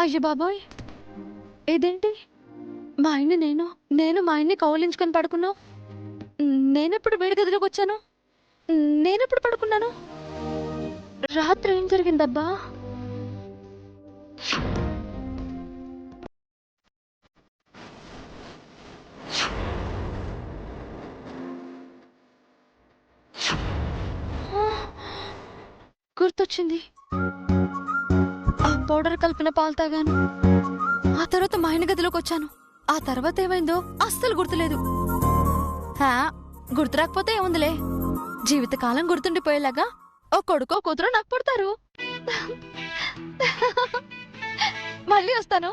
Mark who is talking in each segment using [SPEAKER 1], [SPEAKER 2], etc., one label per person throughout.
[SPEAKER 1] అయ్య బాబోయ్, ఇదేంటి? మా ఆయన్ని నేను మా ఆయన్ని కౌలించుకొని పడుకున్నావు. నేనెప్పుడు వేడి గదిలోకి వచ్చాను? నేనెప్పుడు పడుకున్నాను? రాత్రి ఏం జరిగిందబ్బా? గుర్తొచ్చింది. ఆ పౌడర్ కలిపిన పాలు తాగాను. ఆ తర్వాత మా ఆయన గదిలోకి వచ్చాను. ఆ తర్వాత ఏమైందో అస్సలు గుర్తులేదు. గుర్తు రాకపోతే ఏముందిలే, జీవితకాలం గుర్తుండిపోయేలాగా ఓ కొడుకో కూతురు నాకు పుడతారు. మళ్ళీ వస్తాను.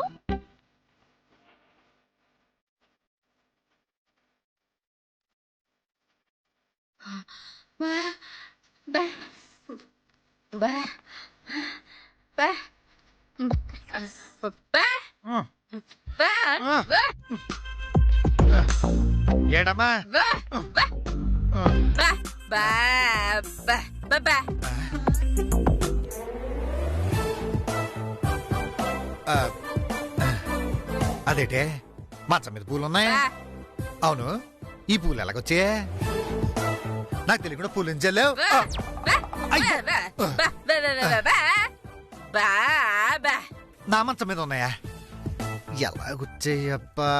[SPEAKER 2] ఏడమ్మా అదేటే మంచం మీద పూలున్నాయి. అవును, ఈ పూలు ఎలాగొచ్చే? నాకు తెలియకుండా పూలు ఎంచలేవు. నా మంచం మీద ఉన్నాయా? ఎలాగొచ్చాయప్పా?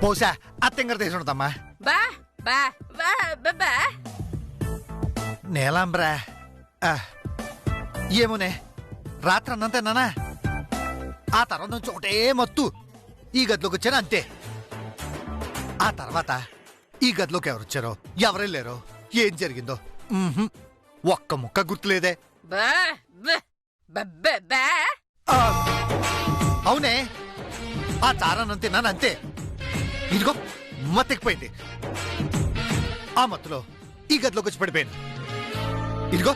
[SPEAKER 2] బహుశా అత్తెంగర తీసి ఉంటమ్మా. నేలాంబ్రా ఏమోనే, రాత్రి అన్నంతేనా? ఆ తర్వాత నుంచి ఒకటే మత్తు. ఈ గదిలోకి వచ్చాను అంతే. ఆ తర్వాత ఈ గదిలోకి ఎవరొచ్చారో, ఎవరెళ్ళారో, ఏం జరిగిందో ఒక్క ముక్క గుర్తులేదే. అవునే, ఆ చారాన్నం తిన్నాను అంతే. ఇదిగో మత్తెక్కిపోయింది. ఆ మత్తులో ఈ గదిలోకి వచ్చి పడిపోయాను. ఇదిగో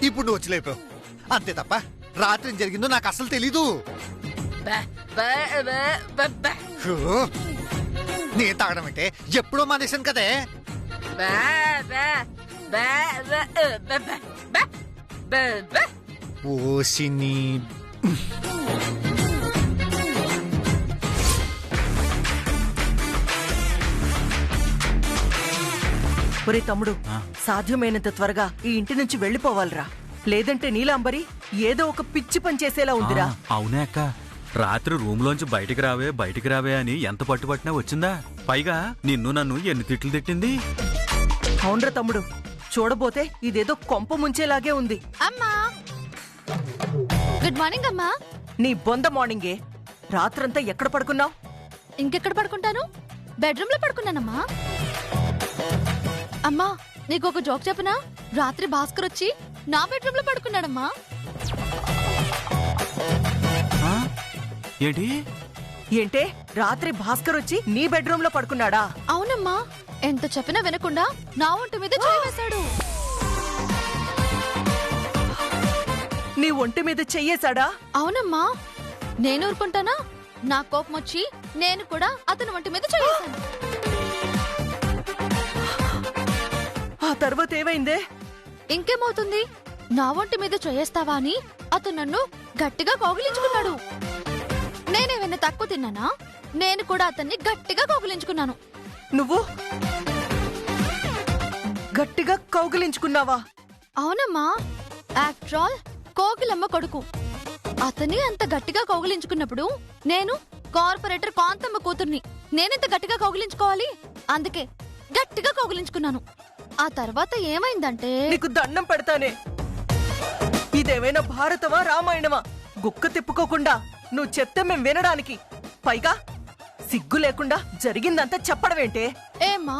[SPEAKER 2] ఇప్పుడు నువ్వు వచ్చి లేపావు అంతే తప్ప రాత్రి ఏం జరిగిందో నాకు అసలు తెలీదు. నేను తాగడం అంటే ఎప్పుడో మానేశాను కదే. ఓసిని
[SPEAKER 3] ఒరే తమ్ముడు, సాధ్యమైనంత త్వరగా ఈ ఇంటి నుంచి వెళ్లిపోవాలరా, లేదంటే నీలాంబరి ఏదో ఒక పిచ్చి పని చేసేలా ఉందిరా.
[SPEAKER 4] అవునే అక్క, రాత్రి రూమ్ లోంచి బయటికి రావే అని ఎంత పట్టుబట్టినా వచ్చిందా? పైగా నిన్ను నన్ను ఎన్ని తిట్లు తిట్టింది.
[SPEAKER 3] అవునరా తమ్ముడు, చూడబోతే ఇదేదో కొంప ముంచేలాగే ఉంది.
[SPEAKER 1] అమ్మా, గుడ్ మార్నింగ్ అమ్మా.
[SPEAKER 3] నీ బొంద మార్నింగే. రాత్రంతా ఎక్కడ పడుకున్నావు?
[SPEAKER 1] ఇంకెక్కడ పడుకుంటాను? బెడ్రూమ్ లో పడుకున్నానమ్మా. అమ్మా, నీకు ఒక జోక్ చెప్పనా? రాత్రి భాస్కర్ వచ్చి నా బెడ్రూమ్ లో పడుకున్నాడమ్మా.
[SPEAKER 4] ఏంటి?
[SPEAKER 3] ఏంటే, రాత్రి భాస్కర్ వచ్చి నీ బెడ్రూమ్ లో పడుకున్నాడా?
[SPEAKER 1] అవునమ్మా, ఎంత చెప్పినా వినకుండా నా ఒంటి మీద చేయి వేశాడు.
[SPEAKER 3] నీ ఒంటి మీద చెయ్యేశాడా?
[SPEAKER 1] అవునమ్మా, నేను ఊరుకుంటానా? నా కోపం వచ్చి నేను కూడా అతని ఒంటి మీద చేయేశాను.
[SPEAKER 3] ఆ తర్వాత ఏమైందే?
[SPEAKER 1] ఇంకేమవుతుంది, నా ఒంటి మీద చేయేస్తావా అని అతను నన్ను గట్టిగా కౌగిలించుకున్నాడు. నేనేమైనా తక్కువ తిన్నానా? నేను కూడా అతన్ని గట్టిగా కౌగిలించుకున్నాను.
[SPEAKER 3] నువ్వు గట్టిగా కౌగిలించుకున్నావా?
[SPEAKER 1] అవునమ్మా, ఆఫ్టర్ ఆల్ కోకిలమ్మ కొడుకు. అతని అంత గట్టిగా కౌగిలించుకున్నప్పుడు నేను కార్పొరేటర్ కాంతమ్మ కూతుర్ని, నేనెంత గట్టిగా కౌగిలించుకోవాలి? అందుకే గట్టిగా కౌగిలించుకున్నాను. ఆ తర్వాత ఏమైందంటే,
[SPEAKER 3] నీకు దండం పెడతానే, ఇదేమైనా భారతమా రామాయణమా? గుక్క తిప్పుకోకుండా నువ్వు చెప్తే మేం వినడానికి, పైగా సిగ్గు లేకుండా జరిగిందంతా చెప్పడమేంటే?
[SPEAKER 1] ఏమ్మా,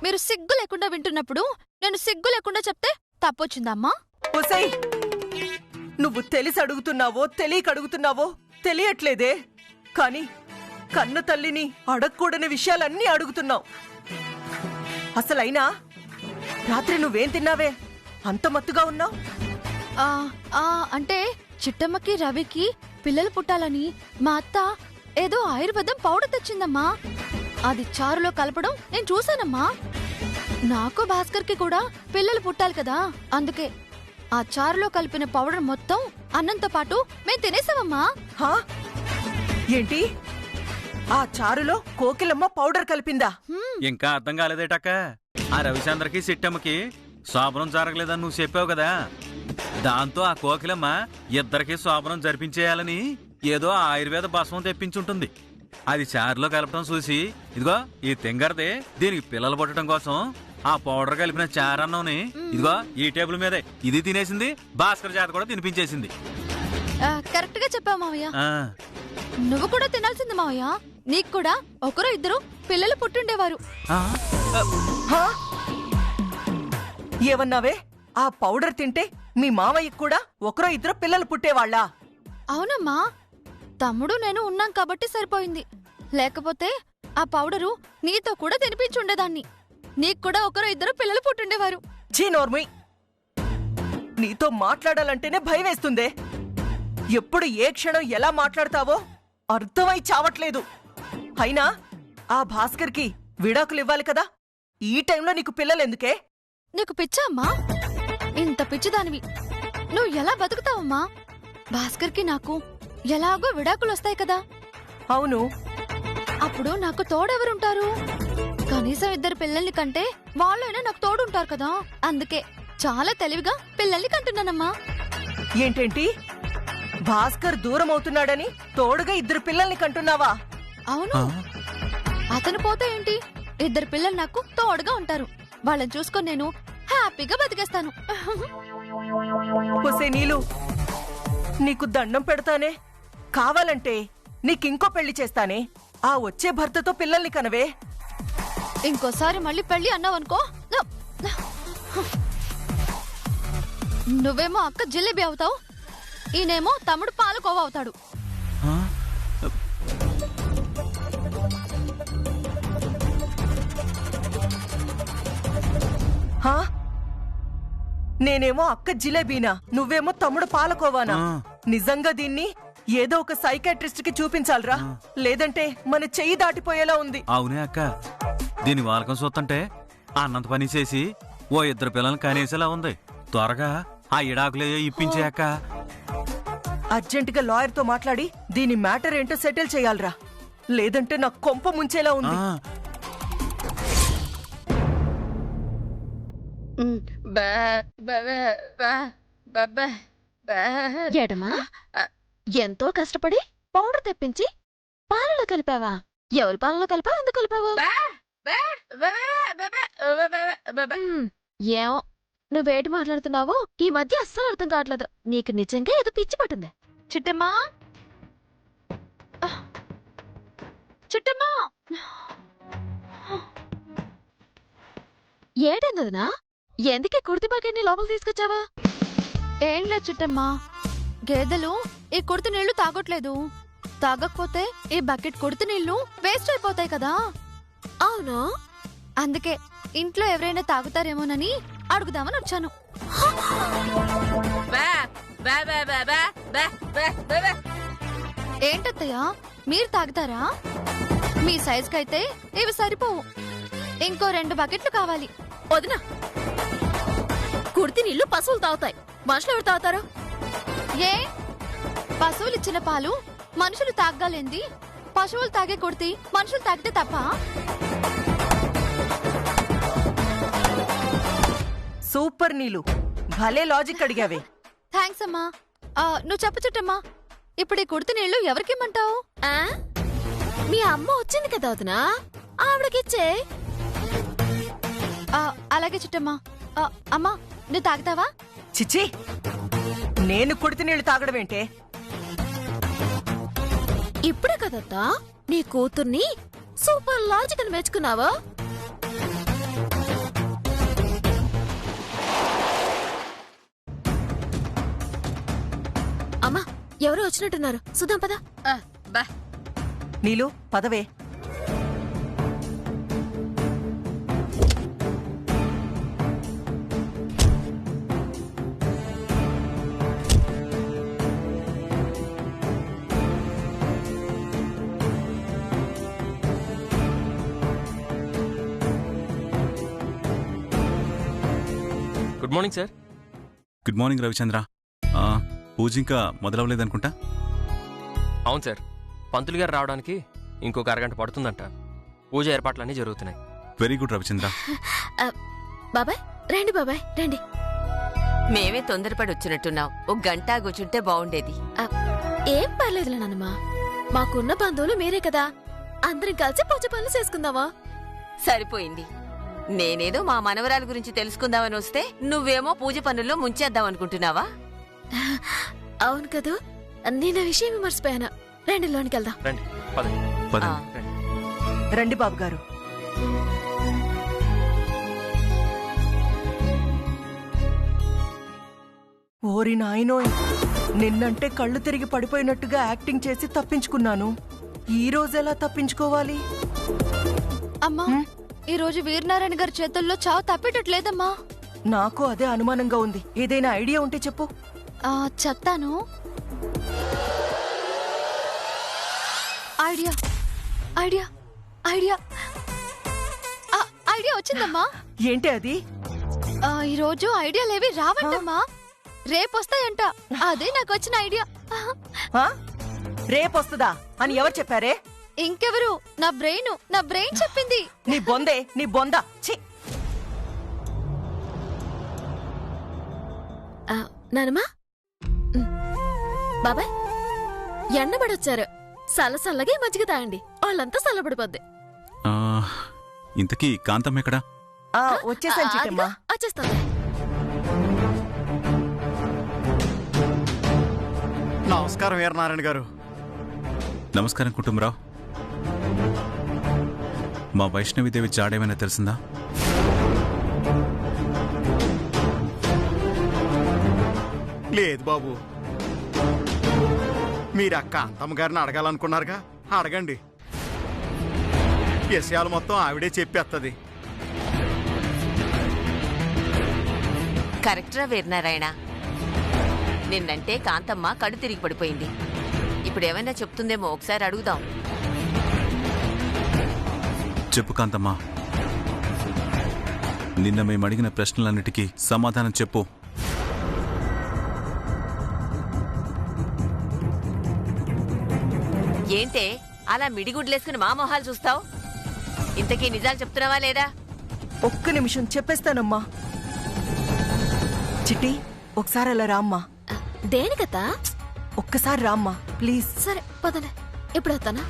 [SPEAKER 1] మీరు సిగ్గు లేకుండా వింటున్నప్పుడు నేను సిగ్గు లేకుండా చెప్తే తప్పొచ్చిందమ్మా?
[SPEAKER 3] ఒసై, నువ్వు తెలిసి అడుగుతున్నావో తెలియక అడుగుతున్నావో తెలియట్లేదే, కాని కన్న తల్లిని అడగకూడని విషయాలన్నీ అడుగుతున్నావు. అసలైనా రాత్రి నువ్వేం తిన్నావే అంత మత్తుగా ఉన్నావు?
[SPEAKER 1] అంటే చిట్టమ్మకి రవికి పిల్లలు పుట్టాలని మా అత్త ఏదో ఆయుర్వేదం పౌడర్ తెచ్చిందమ్మా. అది చారులో కలపడం నేను చూశానమ్మా. నాకు భాస్కర్ కి కూడా పిల్లలు పుట్టాలి కదా, అందుకే ఆ చారులో కలిపిన పౌడర్ మొత్తం అన్నంతో పాటు మేము తినేసామమ్మా.
[SPEAKER 3] హా? ఏంటి ఆ చారులో కోకిలమ్మ పౌడర్ కలిపిందా?
[SPEAKER 4] ఇంకా అర్థం కాలేదేటక్క? ఆ రవిచంద్రకి సిట్టమ్మకి శోభనం జరగలేదని నువ్వు చెప్పావు కదా, దాంతో ఆ కోకిలమ్మ ఇద్దరికి శోభనం జరిపించేయాలని ఏదో ఆయుర్వేద భస్మం తెప్పించుంటుంది. అది చారులో కలపడం చూసి, ఇదిగో ఈ తింగరదే దీనికి పిల్లలు పుట్టడం కోసం ఆ పౌడర్ కలిపిన చారన్నంని ఇదిగో ఈ టేబుల్ మీదే ఇది తినేసింది, భాస్కర్ చేత కూడా తినిపించేసింది.
[SPEAKER 1] కరెక్ట్ గా చెప్పావు మావయ్య.
[SPEAKER 4] ఆ,
[SPEAKER 1] నువ్వు కూడా తినాల్సింది మావయ్య. నీకు కూడా ఒకరు ఇద్దరు పిల్లలు పుట్టుండేవారు.
[SPEAKER 4] ఆ,
[SPEAKER 3] హా? ఏమన్నావే? ఆ పౌడర్ తింటే మీ మావయ్యకు కూడా ఒకరో ఇద్దరు పిల్లలు పుట్టేవాళ్ళా?
[SPEAKER 1] అవునమ్మా, తమ్ముడు నేను ఉన్నాం కాబట్టి సరిపోయింది. లేకపోతే ఆ పౌడరు నీతో కూడా తినిపించుండేదాన్ని. నీకు కూడా ఒకరు ఇద్దరు పిల్లలు పుట్టుండేవారు.
[SPEAKER 3] ఛీ నోర్మి, నీతో మాట్లాడాలంటేనే భయం వేస్తుందే. ఎప్పుడు ఏ క్షణం ఎలా మాట్లాడతావో అర్థమై చావట్లేదు. అయినా ఆ భాస్కర్కి విడాకులు ఇవ్వాలి కదా, ఈ టైంలో నీకు పిల్లలెందుకే?
[SPEAKER 1] నీకు పిచ్చా అమ్మా? ఇంత పిచ్చిదానివి నువ్వు ఎలా బతుకుతావమ్మా? భాస్కర్కి నాకు ఎలాగో విడాకులొస్తాయి కదా.
[SPEAKER 3] అవును,
[SPEAKER 1] అప్పుడు నాకు తోడెవరుంటారు? కనీసం ఇద్దరు పిల్లల్ని కంటే వాళ్ళైనా నాకు తోడుంటారు కదా. అందుకే చాలా తెలివిగా పిల్లల్ని కంటున్నానమ్మా.
[SPEAKER 3] ఏంటేంటి? భాస్కర్ దూరం అవుతున్నాడని తోడుగా ఇద్దరు పిల్లల్ని కంటున్నావా?
[SPEAKER 1] అవును,
[SPEAKER 4] ఆ.
[SPEAKER 1] అతను పోతే ఏంటి, ఇద్దరు పిల్లలు నాకు తోడుగా ఉంటారు. వాళ్ళని చూసుకొని నేను హ్యాపీగా బతికేస్తాను.
[SPEAKER 3] ఒసే నీలు, నీకు దండం పెడతానే. కావాలంటే నీకింకో పెళ్లి చేస్తానే. ఆ వచ్చే భర్తతో పిల్లల్ని కనవే.
[SPEAKER 1] ఇంకోసారి మళ్ళీ పెళ్లి అన్నావనుకో, నువ్వేమో అక్క జిలేబీ అవుతావు, ఈయనేమో తమ్ముడు పాలకోవా అవుతాడు.
[SPEAKER 4] ఆ,
[SPEAKER 3] హా? నేనేమో అక్క జిలేబీనా, నువ్వేమో తమ్ముడు పాలకోవానా?
[SPEAKER 4] ఆ.
[SPEAKER 3] నిజంగా దీన్ని ఏదో ఒక సైకాట్రిస్ట్ కి చూపించాలరా, లేదంటే మన చెయ్యి దాటిపోయేలా ఉంది.
[SPEAKER 4] అవునే అక్క, దీని వాలకం చూస్తుంటే అన్నంత పని చేసి ఓ ఇద్దరు పిల్లల్ని కనేసేలా ఉంది. త్వరగా ఆ ఇడాకులే ఇప్పించే అక్క.
[SPEAKER 3] అర్జెంటుగా లాయర్ తో మాట్లాడి దీని మ్యాటర్ ఏంటో సెటిల్ చేయాలరా, లేదంటే నా కొంప ముంచేలా ఉంది.
[SPEAKER 4] ఆ,
[SPEAKER 1] ఎడమా ఎంతో కష్టపడి పౌడర్ తెప్పించి పాలలో కలిపావా? ఎవరి పాలలో కలిపా? ఎందుకు కలిపావు? ఏమో, నువ్వేటి మాట్లాడుతున్నావో ఈ మధ్య అస్సలు అర్థం కావట్లేదు. నీకు నిజంగా ఏదో పిచ్చి పట్టింది. చిట్టమ్మా, చిట్టమ్మా, ఏటైందనా? ఎందుకే కుర్తి బకెట్ని లోపల తీసుకొచ్చావా? ఏం లేదు చిట్టమ్మా, గేదెలు ఈ కుర్తి నీళ్లు తాగట్లేదు. తాగకపోతే ఈ బకెట్ కుర్తి నీళ్లు వేస్ట్ అయిపోతాయి కదా. అవును, అందుకే ఇంట్లో ఎవరైనా తాగుతారేమోనని అడుగుదామని వచ్చాను. ఏంటత్తయ్యా, మీరు తాగుతారా? మీ సైజుకైతే ఇవి సరిపోవు, ఇంకో 2 బకెట్లు కావాలి.
[SPEAKER 5] వదినా, కుర్తి నీళ్లు పశువులు తాగుతాయి, మనుషులు ఎవరు తాగుతారు?
[SPEAKER 1] ఏ, పశువులు ఇచ్చిన పాలు మనుషులు తాగలేంది? పశువులు తాగే కుర్తి మనుషులు తాగితే తప్ప?
[SPEAKER 3] సూపర్ నీలు, భలే లాజిక్ అడిగావే.
[SPEAKER 1] థ్యాంక్స్ అమ్మా. నువ్వు చెప్పు చిట్టమ్మా, ఇప్పుడు ఈ కుర్తి నీళ్లు ఎవరికిమ్మంటావు?
[SPEAKER 5] ఆ? మీ అమ్మ వచ్చింది కదా వదినా, ఆవిడకిచ్చే.
[SPEAKER 1] అలాగే చిట్టమ్మా. అమ్మా, నువ్వు తాగుతావా?
[SPEAKER 3] చిచ్చి, నేను కుడితి నీళ్లు తాగడం ఏంటే?
[SPEAKER 5] ఇప్పుడే కదత్తా నీ కూతుర్ని సూపర్ లాజిక్ అని మెచ్చుకున్నావా? అమ్మా, ఎవరో వచ్చినట్టున్నారు, సుధాం పద.
[SPEAKER 3] నీలు పదవే.
[SPEAKER 6] Good morning sir. Good morning Ravichandra. పూజ ఇంకా మొదలవలేదనుకుంటా.
[SPEAKER 7] అవును సార్, పంతులు గారు రావడానికి ఇంకొక అరగంట పడుతుందంట. పూజ ఏర్పాట్లన్నీ జరుగుతున్నాయి.
[SPEAKER 6] Very good Ravichandra.
[SPEAKER 5] బాబాయ్ రండి, బాబాయ్ రండి.
[SPEAKER 8] మేమే తొందరపడి వచ్చినట్టున్నాం. ఒక గంట కూర్చుంటే బాగుండేది.
[SPEAKER 5] ఏం పర్లేదులే నాన్నమ్మా, మాకున్న బంధువులు మీరే కదా, అందరం కలిసి పూజ పనులు చేసుకుందామా?
[SPEAKER 8] సరిపోయింది. నేనేదో మా మనవరాల గురించి తెలుసుకుందామని వస్తే నువ్వేమో పూజ పనుల్లో ముంచేద్దాం అనుకుంటున్నావా?
[SPEAKER 5] అవును కదూ, నేను ఆ విషయం మర్చిపోయాను. రండి లోనికి వెళ్దాం.
[SPEAKER 7] రండి, పదండి.
[SPEAKER 6] పదండి.
[SPEAKER 3] రండి బాబు గారు. ఓరి నాయనోయ్, నిన్నంటే కళ్ళు తిరిగి పడిపోయినట్టుగా యాక్టింగ్ చేసి తప్పించుకున్నాను. ఈ రోజెలా తప్పించుకోవాలి?
[SPEAKER 1] అమ్మా, ఈ రోజు వీరనారాయణ గారి చేతుల్లో చావు తప్పేటట్లేదమ్మా.
[SPEAKER 3] నాకు అదే అనుమానంగా ఉంది. ఏదైనా ఐడియా ఉంటే చెప్పు.
[SPEAKER 1] చెప్తాను. ఐడియా ఐడియా ఐడియా ఐడియా వచ్చిందమ్మా.
[SPEAKER 3] ఏంటి అది?
[SPEAKER 1] ఈ రోజు ఐడియాలేవి రావంటమ్మా, రేపొస్తాయంట. అదే నాకు వచ్చిన ఐడియా.
[SPEAKER 3] రేపొస్తుందా అని ఎవరు చెప్పారే?
[SPEAKER 1] ఇంకెవరు? నా బ్రెయిన్ చెప్పింది.
[SPEAKER 3] నీ బొందే, నీ బొంద. ఛీ!
[SPEAKER 5] నానమ్మా, బాబాయ్ ఎండబడొచ్చారు, సల్లసల్లగా మజ్జిగ తాగండి, వాళ్ళంతా చల్లబడిపోద్ది.
[SPEAKER 6] ఇంతకీ కాంతం ఎక్కడా?
[SPEAKER 3] వచ్చేసాను చిట్టమ్మా.
[SPEAKER 5] వచ్చేస్తాను.
[SPEAKER 9] నమస్కారం వీరనారాయణ గారు.
[SPEAKER 6] నమస్కారం కుటుంబరావు. మా వైష్ణవిదేవి జాడేమైనా తెలిసిందా?
[SPEAKER 9] లేదు బాబు, మీరు ఆ కాంతమ్మ గారిని అడగాలనుకున్నారుగా, అడగండి. విషయాలు మొత్తం ఆవిడే చెప్పేస్తుంది.
[SPEAKER 8] కరెక్టరా వీరనారాయణ? నిన్నంటే కాంతమ్మ కడు తిరిగి పడిపోయింది. ఇప్పుడేమైనా చెప్తుందేమో, ఒకసారి అడుగుదాం.
[SPEAKER 6] చెప్పు కాంతమ్మా, నిన్న మేము అడిగిన ప్రశ్నలన్నిటికీ సమాధానం చెప్పు.
[SPEAKER 8] ఏంటే అలా మిడిగుడ్లేసుకుని మా మొహాలు చూస్తావు? ఇంతకీ నిజాలు చెప్తున్నావా లేదా?
[SPEAKER 3] ఒక్క నిమిషం చెప్పేస్తానమ్మా. చిట్టి, ఒకసారి అలా రామ్మా.
[SPEAKER 5] దేనికత్తా?
[SPEAKER 3] ఒక్కసారి రామ్మా ప్లీజ్.
[SPEAKER 5] సరే పదలే, ఇప్పుడు వస్తానా?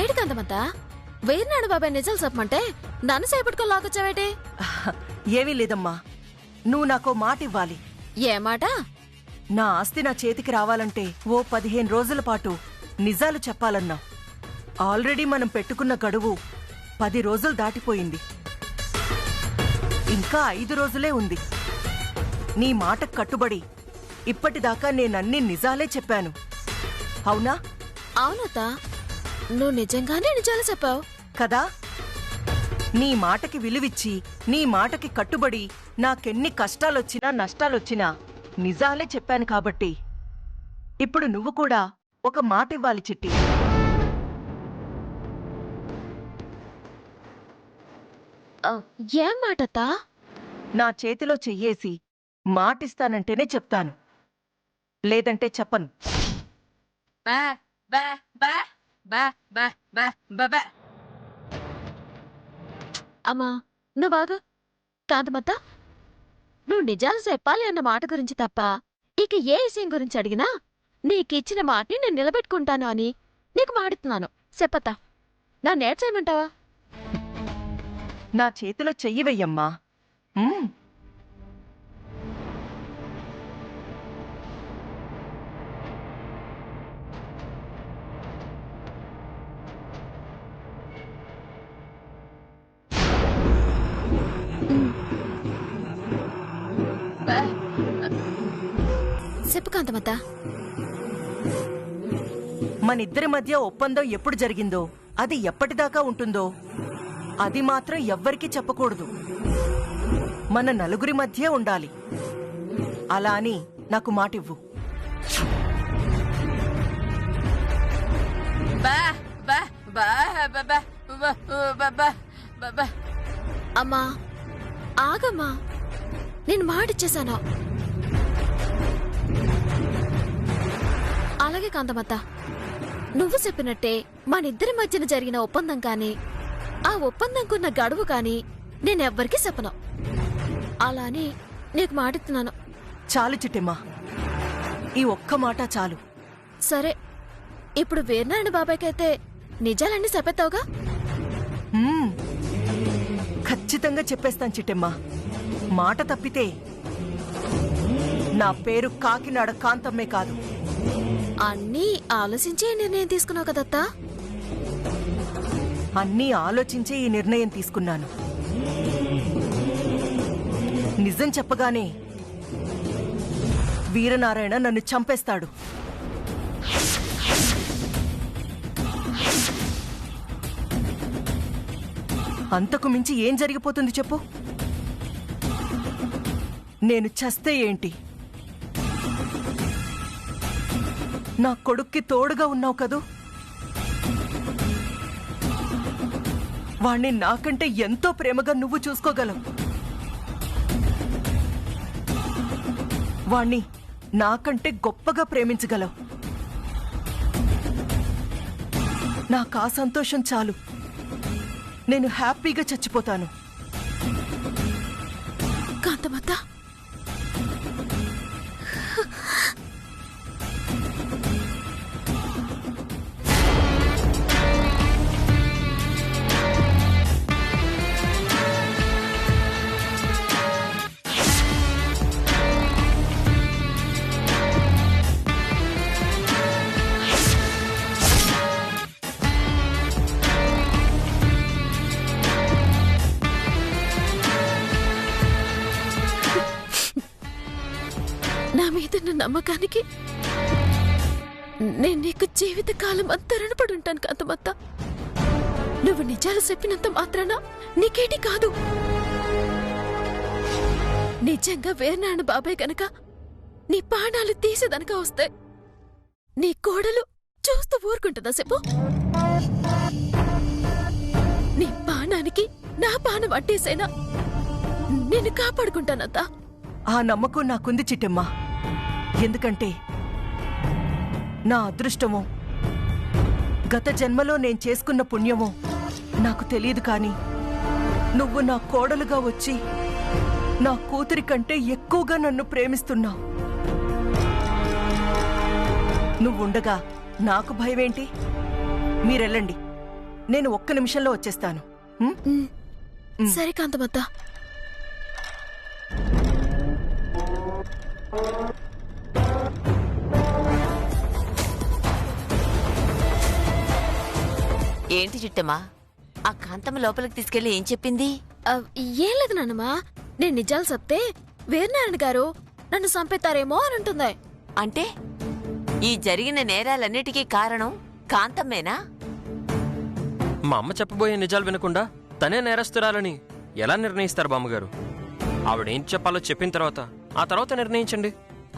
[SPEAKER 5] ఏడికంతమంతా వేర్నాడు బాబాయ్ నిజాలు చెప్పమంటే నన్ను సేపట్టుకో లాకొచ్చావేటి?
[SPEAKER 3] ఏమీ లేదమ్మా, నువ్వు నాకో మాట ఇవ్వాలి.
[SPEAKER 5] ఏ మాట?
[SPEAKER 3] నా ఆస్తి నా చేతికి రావాలంటే ఓ 15 రోజుల పాటు నిజాలు చెప్పాలన్నా. ఆల్రెడీ మనం పెట్టుకున్న గడువు 10 రోజులు దాటిపోయింది. ఇంకా 5 రోజులే ఉంది. నీ మాటకు కట్టుబడి ఇప్పటిదాకా నేనన్ని నిజాలే చెప్పాను. అవునా?
[SPEAKER 5] అవునత్తా, నువ్వు నిజంగానే నిజాలు చెప్పావు
[SPEAKER 3] కదా. నీ మాటకి విలువిచ్చి, నీ మాటకి కట్టుబడి నాకెన్ని కష్టాలొచ్చినా నష్టాలొచ్చినా నిజాలే చెప్పాను కాబట్టి ఇప్పుడు నువ్వు కూడా ఒక మాట ఇవ్వాలి చిట్టి.
[SPEAKER 5] ఏం మాటత్తా?
[SPEAKER 3] నా చేతిలో చెయ్యేసి మాటిస్తానంటేనే చెప్తాను, లేదంటే చెప్పను.
[SPEAKER 5] అమ్మా నువ్వు బాగా కాంతమత్తా, నువ్వు నిజాలు చెప్పాలి అన్న మాట గురించి తప్ప ఇక ఏ విషయం గురించి అడిగినా నీకిచ్చిన మాటని నేను నిలబెట్టుకుంటాను అని నీకు మాడుతున్నాను. చెప్పత్తా, నా నేర్చేయమంటావా?
[SPEAKER 3] నా చేతిలో చెయ్యి వెయ్యమ్మా.
[SPEAKER 5] చెప్పు కాంతమత్తా.
[SPEAKER 3] మనిద్దరి మధ్య ఒప్పందం ఎప్పుడు జరిగిందో, అది ఎప్పటిదాకా ఉంటుందో అది మాత్రం ఎవ్వరికీ చెప్పకూడదు. మన నలుగురి మధ్య ఉండాలి. అలా అని నాకు మాటివ్వు.
[SPEAKER 5] అమ్మా ఆగమ్మా, నేను మాటిచ్చేశాను. అలాగే కాంతమత్త, నువ్వు చెప్పినట్టే మనిద్దరి మధ్యన జరిగిన ఒప్పందం కానీ ఆ ఒప్పందంకున్న గడువు కానీ నేనెవ్వరికీ చెప్పను. అలా అని నీకు మాటిస్తున్నాను.
[SPEAKER 3] చాలు చిట్టెమ్మా, ఈ ఒక్క మాట చాలు.
[SPEAKER 5] సరే, ఇప్పుడు వీరనారాయణ బాబాయ్కైతే నిజాలన్నీ చెప్పేస్తావుగా?
[SPEAKER 3] ఖచ్చితంగా చెప్పేస్తాను చిట్టెమ్మా. మాట తప్పితే నా పేరు కాకినాడ కాంతమ్మే కాదు.
[SPEAKER 5] అన్నీ ఆలోచించే నిర్ణయం తీసుకున్నావు కదత్తా?
[SPEAKER 3] అన్నీ ఆలోచించే ఈ నిర్ణయం తీసుకున్నాను. నిజం చెప్పగానే వీరనారాయణ నన్ను చంపేస్తాడు. అంతకు మించి ఏం జరిగిపోతుంది చెప్పు? నేను చస్తే ఏంటి? నా కొడుక్కి తోడుగా ఉన్నావు కదూ. వాణ్ణి నాకంటే ఎంతో ప్రేమగా నువ్వు చూసుకోగలవు. వాణ్ణి నాకంటే గొప్పగా ప్రేమించగలవు. నాకా సంతోషం చాలు. నేను హ్యాపీగా చచ్చిపోతాను.
[SPEAKER 5] కాంతమత్త, నా మీదున్న నమ్మకానికి నేను నీకు జీవితకాలం అంతా రుణపడి ఉంటాను కాంతమత్త. నువ్వు నిజాలు చెప్పినంత మాత్రాన నీకేటి కాదు. నిజంగా వీరనారాయణ బాబాయ్ గనక నీ ప్రాణాలు తీసేదనక వస్తే నీ కోడలు చూస్తూ ఊరుకుంటుందా చెప్పు? నీ ప్రాణానికి నా ప్రాణం అట్టేసేనా నిన్ను కాపాడుకుంటానత్తా.
[SPEAKER 3] ఆ నమ్మకం నాకుంది చిట్టమ్మా. ఎందుకంటే నా అదృష్టమో గత జన్మలో నేను చేసుకున్న పుణ్యమో నాకు తెలియదు. కానీ నువ్వు నా కోడలుగా వచ్చి నా కూతురి కంటే ఎక్కువగా నన్ను ప్రేమిస్తున్నావు. నువ్వుండగా నాకు భయమేంటి? మీరెళ్ళండి, నేను ఒక్క నిమిషంలో వచ్చేస్తాను.
[SPEAKER 5] సరే కాంతమత్త.
[SPEAKER 8] ఏంటి చిట్టమ్మా, ఆ కాంతమ్మ లోపలికి తీసుకెళ్లి ఏం చెప్పింది?
[SPEAKER 5] ఏం లేదు నాన్నమ్మా, నేను నిజాలు చెప్తే వీరనారాయణ గారు నన్ను చంపేతారేమో అని అంటుంది.
[SPEAKER 8] అంటే ఈ జరిగిన నేరాలన్నిటికీ కారణం కాంతమ్మేనా?
[SPEAKER 7] మా అమ్మ చెప్పబోయే నిజాలు వినకుండా తనే నేరస్తురాలని ఎలా నిర్ణయిస్తారు బామ్మగారు? ఆవిడేం చెప్పాలో చెప్పిన తర్వాత ఆ తర్వాత నిర్ణయించండి.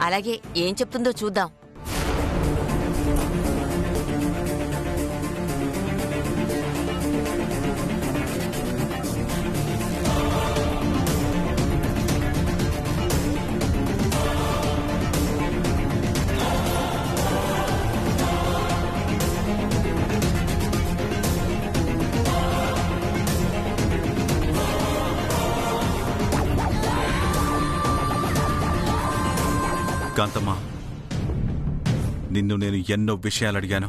[SPEAKER 8] అలాగే, ఏం చెప్తుందో చూద్దాం.
[SPEAKER 6] కాంతమ్మా, నిన్ను నేను ఎన్నో విషయాలు అడిగాను.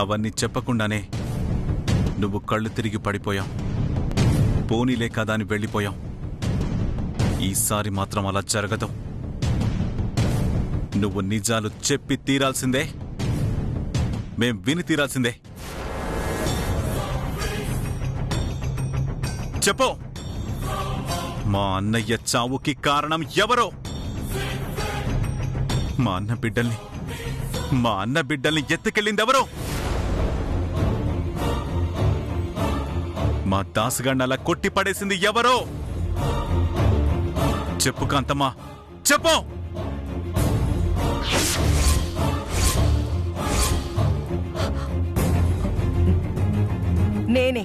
[SPEAKER 6] అవన్నీ చెప్పకుండానే నువ్వు కళ్ళు తిరిగి పడిపోయావు. పోనీలే కదా అని వెళ్ళిపోయావు. ఈసారి మాత్రం అలా జరగదు. నువ్వు నిజాలు చెప్పి తీరాల్సిందే, మేం విని తీరాల్సిందే. చెప్పు, మా అన్నయ్య చావుకి కారణం ఎవరో? మా అన్న బిడ్డల్ని ఎత్తుకెళ్ళిందెవరో? మా దాసుగాడిని అలా కొట్టి పడేసింది ఎవరో? చెప్పు కాంతమ్మా, చెప్పు.
[SPEAKER 3] నేనే